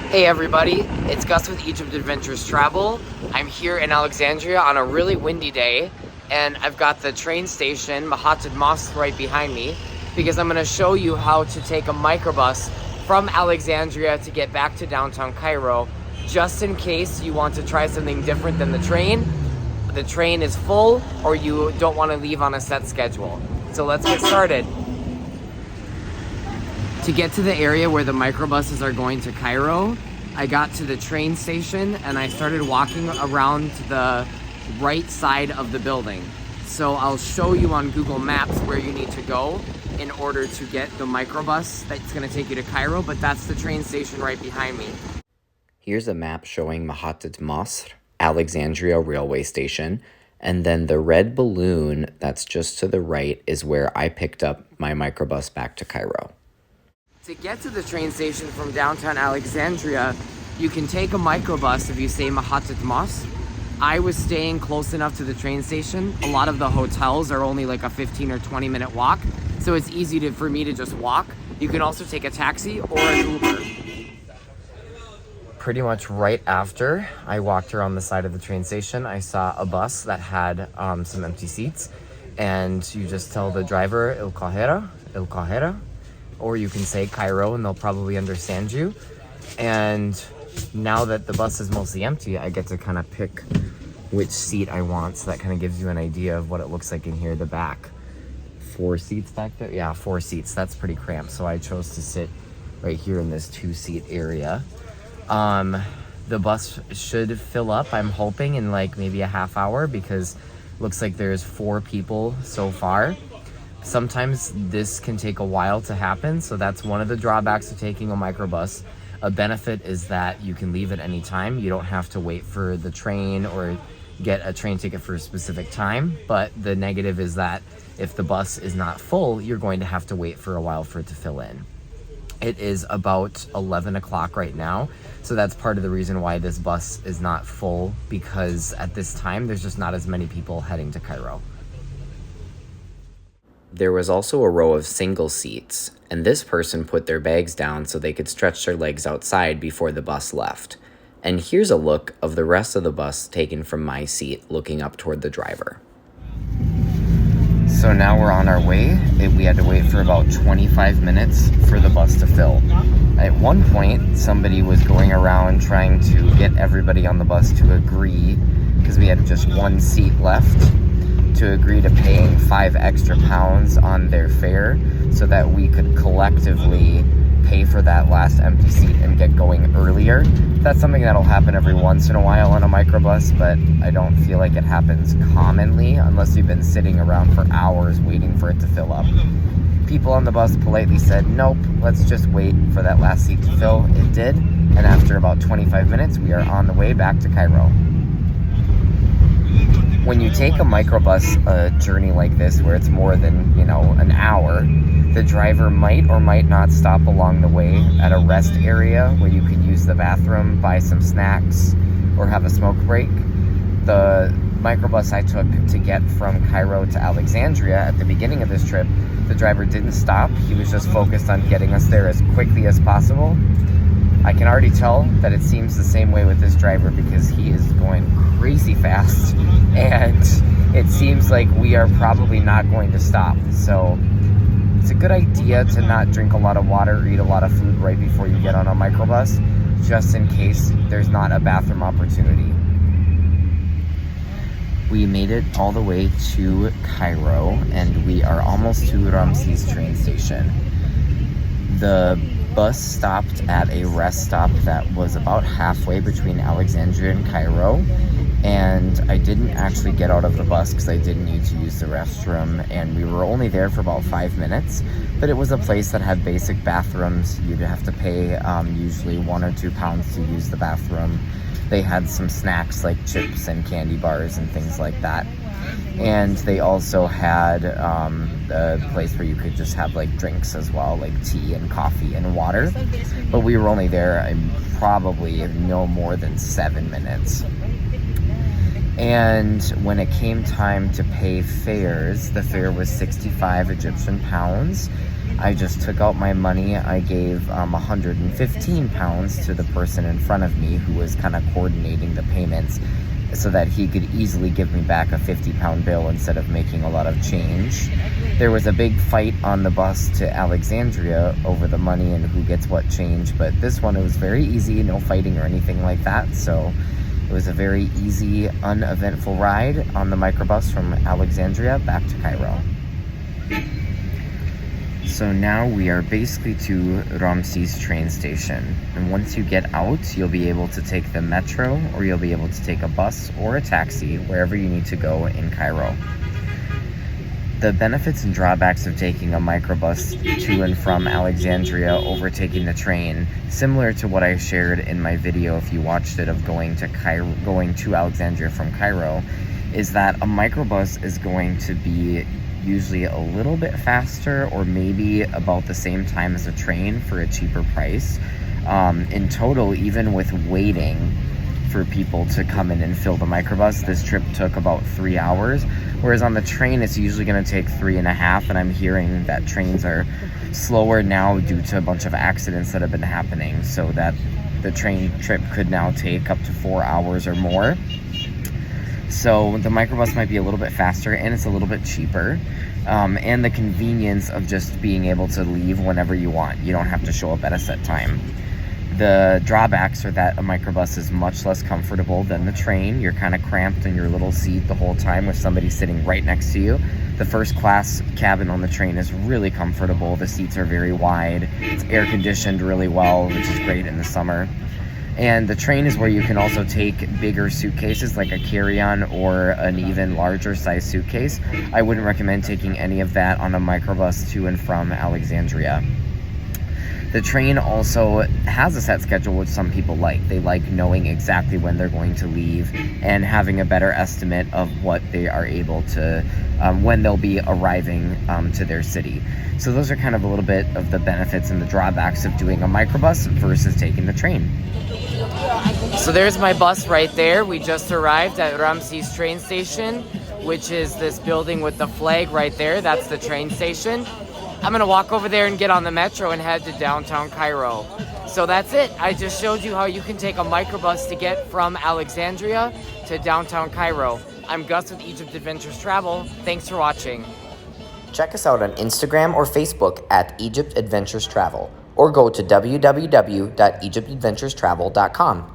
Hey everybody, it's Gus with Egypt Adventures Travel. I'm here in Alexandria on a really windy day, and I've got the train station, Mahatid Mosque, right behind me, because I'm going to show you how to take a microbus from Alexandria to get back to downtown Cairo, just in case you want to try something different than the train. The train is full, or you don't want to leave on a set schedule. So let's get started. To get to the area where the microbuses are going to Cairo, I got to the train station and I started walking around the right side of the building. So I'll show you on Google Maps where you need to go in order to get the microbus that's going to take you to Cairo, but that's the train station right behind me. Here's a map showing Mahatid Mosque, Alexandria railway station, and then the red balloon that's just to the right is where I picked up my microbus back to Cairo. To get to the train station from downtown Alexandria, you can take a microbus if you say Mahatid Mosque. I was staying close enough to the train station. A lot of the hotels are only like a 15 or 20 minute walk, so it's easy for me to just walk. You can also take a taxi or an Uber. Pretty much right after I walked around the side of the train station, I saw a bus that had some empty seats, and you just tell the driver El Qahira, or you can say Cairo and they'll probably understand you. And now that the bus is mostly empty, I get to kind of pick which seat I want, so that kind of gives you an idea of what it looks like in here. The back, 4 seats back there. Yeah, 4 seats. That's pretty cramped, so I chose to sit right here in this 2-seat area. The bus should fill up, I'm hoping, in like maybe a half hour, because it looks like there's 4 people so far. Sometimes this can take a while to happen, so that's one of the drawbacks of taking a microbus. A benefit is that you can leave at any time. You don't have to wait for the train or get a train ticket for a specific time, but the negative is that if the bus is not full, you're going to have to wait for a while for it to fill in. It is about 11 o'clock right now, so that's part of the reason why this bus is not full, because at this time there's just not as many people heading to Cairo. There was also a row of single seats, and this person put their bags down so they could stretch their legs outside before the bus left. And here's a look of the rest of the bus taken from my seat, looking up toward the driver. So now we're on our way. We had to wait for about 25 minutes for the bus to fill. At one point, somebody was going around trying to get everybody on the bus to agree, because we had just 1 seat left, to agree to paying 5 extra pounds on their fare so that we could collectively pay for that last empty seat and get going earlier. That's something that'll happen every once in a while on a microbus, but I don't feel like it happens commonly unless you've been sitting around for hours waiting for it to fill up. People on the bus politely said, nope, let's just wait for that last seat to fill. It did, and after about 25 minutes, we are on the way back to Cairo. When you take a microbus journey like this, where it's more than, an hour, the driver might or might not stop along the way at a rest area where you can use the bathroom, buy some snacks, or have a smoke break. The microbus I took to get from Cairo to Alexandria at the beginning of this trip, the driver didn't stop. He was just focused on getting us there as quickly as possible. I can already tell that it seems the same way with this driver, because he is going crazy fast, and it seems like we are probably not going to stop. So it's a good idea to not drink a lot of water or eat a lot of food right before you get on a microbus, just in case there's not a bathroom opportunity. We made it all the way to Cairo, and we are almost to Ramses train station. The bus stopped at a rest stop that was about halfway between Alexandria and Cairo, and I didn't actually get out of the bus because I didn't need to use the restroom, and we were only there for about 5 minutes, but it was a place that had basic bathrooms. You'd have to pay usually 1 or 2 pounds to use the bathroom. They had some snacks like chips and candy bars and things like that. And they also had a place where you could just have like drinks as well, like tea and coffee and water. But we were only there probably no more than 7 minutes. And when it came time to pay fares, the fare was 65 Egyptian pounds. I just took out my money. I gave 115 pounds to the person in front of me who was kind of coordinating the payments so that he could easily give me back a 50-pound bill instead of making a lot of change. There was a big fight on the bus to Alexandria over the money and who gets what change, but this one, it was very easy, no fighting or anything like that. So it was a very easy, uneventful ride on the microbus from Alexandria back to Cairo. So now we are basically to Ramses train station. And once you get out, you'll be able to take the metro, or you'll be able to take a bus or a taxi wherever you need to go in Cairo. The benefits and drawbacks of taking a microbus to and from Alexandria over taking the train, similar to what I shared in my video if you watched it of going to Alexandria from Cairo, is that a microbus is going to be usually a little bit faster or maybe about the same time as a train for a cheaper price. In total, even with waiting for people to come in and fill the microbus, this trip took about 3 hours, whereas on the train it's usually going to take 3.5, and I'm hearing that trains are slower now due to a bunch of accidents that have been happening, so that the train trip could now take up to 4 hours or more. So the microbus might be a little bit faster, and it's a little bit cheaper, and the convenience of just being able to leave whenever you want. You don't have to show up at a set time. The drawbacks are that a microbus is much less comfortable than the train. You're kind of cramped in your little seat the whole time with somebody sitting right next to you. The first class cabin on the train is really comfortable. The seats are very wide. It's air conditioned really well, which is great in the summer. And the train is where you can also take bigger suitcases like a carry-on or an even larger size suitcase. I wouldn't recommend taking any of that on a microbus to and from Alexandria. The train also has a set schedule, which some people like. They like knowing exactly when they're going to leave and having a better estimate of what they are able to, when they'll be arriving to their city. So those are kind of a little bit of the benefits and the drawbacks of doing a microbus versus taking the train. So there's my bus right there. We just arrived at Ramses train station, which is this building with the flag right there. That's the train station. I'm gonna walk over there and get on the metro and head to downtown Cairo. So that's it. I just showed you how you can take a microbus to get from Alexandria to downtown Cairo. I'm Gus with Egypt Adventures Travel. Thanks for watching. Check us out on Instagram or Facebook at Egypt Adventures Travel, or go to www.egyptadventurestravel.com.